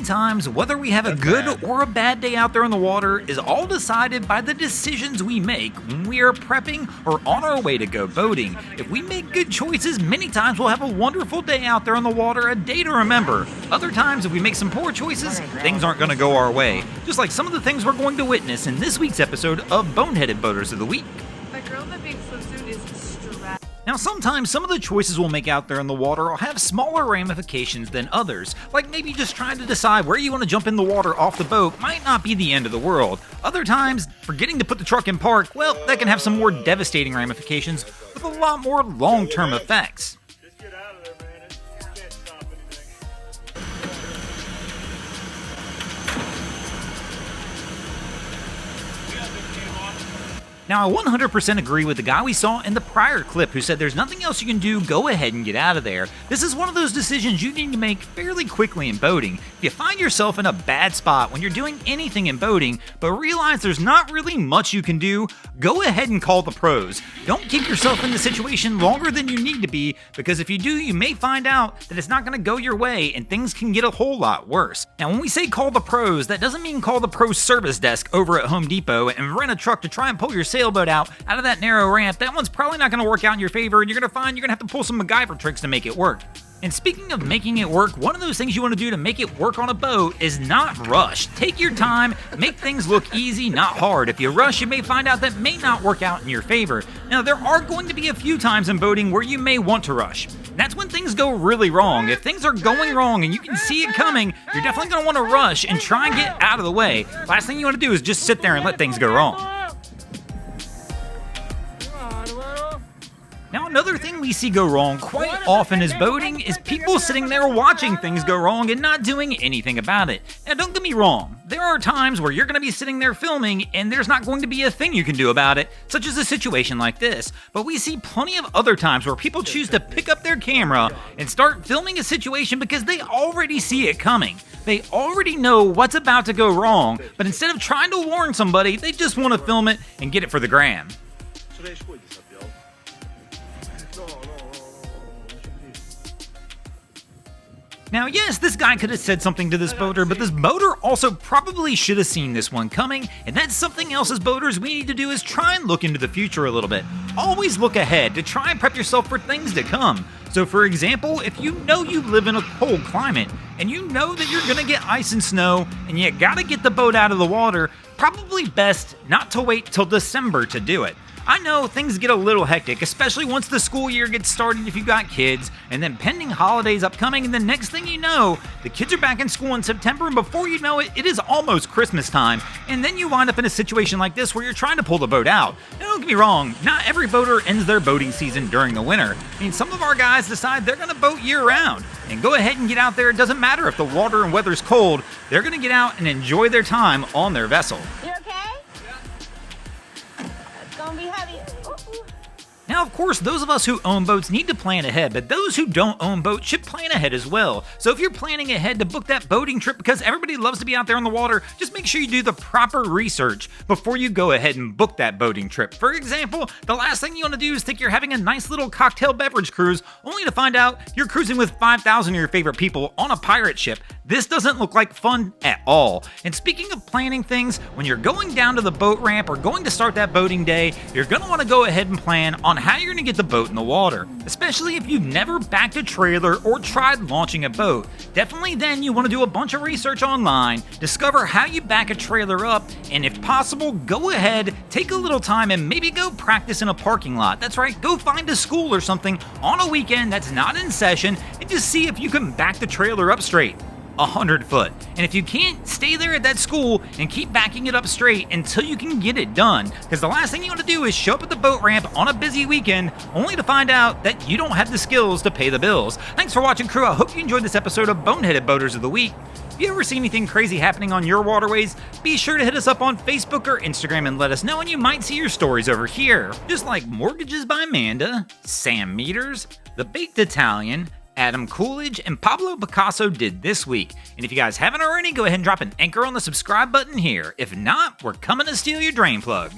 times, whether we have a good or a bad day out there on the water is all decided by the decisions we make when we are prepping or on our way to go boating. If we make good choices, many times we'll have a wonderful day out there on the water, a day to remember. Other times, if we make some poor choices, things aren't going to go our way. Just like some of the things we're going to witness in this week's episode of Boneheaded Boaters of the Week. The girl in the big swimsuit is strapped. Now sometimes some of the choices we'll make out there in the water will have smaller ramifications than others, like maybe just trying to decide where you want to jump in the water off the boat might not be the end of the world. Other times, forgetting to put the truck in park, well, that can have some more devastating ramifications with a lot more long-term effects. Just get out of there, man. You can't stop anything. Now, I 100% agree with the guy we saw in the prior clip who said there's nothing else you can do, go ahead and get out of there. This is one of those decisions you need to make fairly quickly in boating. If you find yourself in a bad spot when you're doing anything in boating, but realize there's not really much you can do, go ahead and call the pros. Don't keep yourself in the situation longer than you need to be, because if you do, you may find out that it's not going to go your way and things can get a whole lot worse. Now, when we say call the pros, that doesn't mean call the pro service desk over at Home Depot and rent a truck to try and pull your sailboat out of that narrow ramp. That one's probably not going to work out in your favor, and you're going to find you're going to have to pull some MacGyver tricks to make it work. And speaking of making it work, one of those things you want to do to make it work on a boat is not rush. Take your time, make things look easy, not hard. If you rush, you may find out that may not work out in your favor. Now, there are going to be a few times in boating where you may want to rush. That's when things go really wrong. If things are going wrong and you can see it coming, you're definitely going to want to rush and try and get out of the way. Last thing you want to do is just sit there and let things go wrong. Now, another thing we see go wrong quite often is boating is people sitting there watching things go wrong and not doing anything about it. Now, don't get me wrong, there are times where you're going to be sitting there filming and there's not going to be a thing you can do about it, such as a situation like this. But we see plenty of other times where people choose to pick up their camera and start filming a situation because they already see it coming. They already know what's about to go wrong, but instead of trying to warn somebody, they just want to film it and get it for the gram. Now, yes, this guy could have said something to this boater, but this boater also probably should have seen this one coming, and that's something else as boaters we need to do is try and look into the future a little bit. Always look ahead to try and prep yourself for things to come. So for example, if you know you live in a cold climate, and you know that you're gonna get ice and snow, and you gotta get the boat out of the water, probably best not to wait till December to do it. I know things get a little hectic, especially once the school year gets started if you've got kids, and then pending holidays upcoming, and the next thing you know, the kids are back in school in September, and before you know it, it is almost Christmas time, and then you wind up in a situation like this where you're trying to pull the boat out. Now, don't get me wrong, not every boater ends their boating season during the winter. I mean, some of our guys decide they're going to boat year-round, and go ahead and get out there. It doesn't matter if the water and weather's cold, they're going to get out and enjoy their time on their vessel. You okay? It's gonna be heavy. Ooh. Now, of course, those of us who own boats need to plan ahead, but those who don't own boats should plan ahead as well. So if you're planning ahead to book that boating trip because everybody loves to be out there on the water, just make sure you do the proper research before you go ahead and book that boating trip. For example, the last thing you want to do is think you're having a nice little cocktail beverage cruise, only to find out you're cruising with 5,000 of your favorite people on a pirate ship. This doesn't look like fun at all. And speaking of planning things, when you're going down to the boat ramp or going to start that boating day, you're going to want to go ahead and plan on how you're going to get the boat in the water, especially if you've never backed a trailer or tried launching a boat. Definitely then you want to do a bunch of research online, discover how you back a trailer up, and if possible, go ahead, take a little time and maybe go practice in a parking lot. That's right, go find a school or something on a weekend that's not in session and just see if you can back the trailer up straight. 100 foot. And if you can't, stay there at that school and keep backing it up straight until you can get it done. Because the last thing you want to do is show up at the boat ramp on a busy weekend only to find out that you don't have the skills to pay the bills. Thanks for watching, crew. I hope you enjoyed this episode of Boneheaded Boaters of the Week. If you ever see anything crazy happening on your waterways, be sure to hit us up on Facebook or Instagram and let us know, and you might see your stories over here. Just like Mortgages by Amanda, Sam Meters, The Baked Italian, Adam Coolidge, and Pablo Picasso did this week. And if you guys haven't already, go ahead and drop an anchor on the subscribe button here. If not, we're coming to steal your drain plug.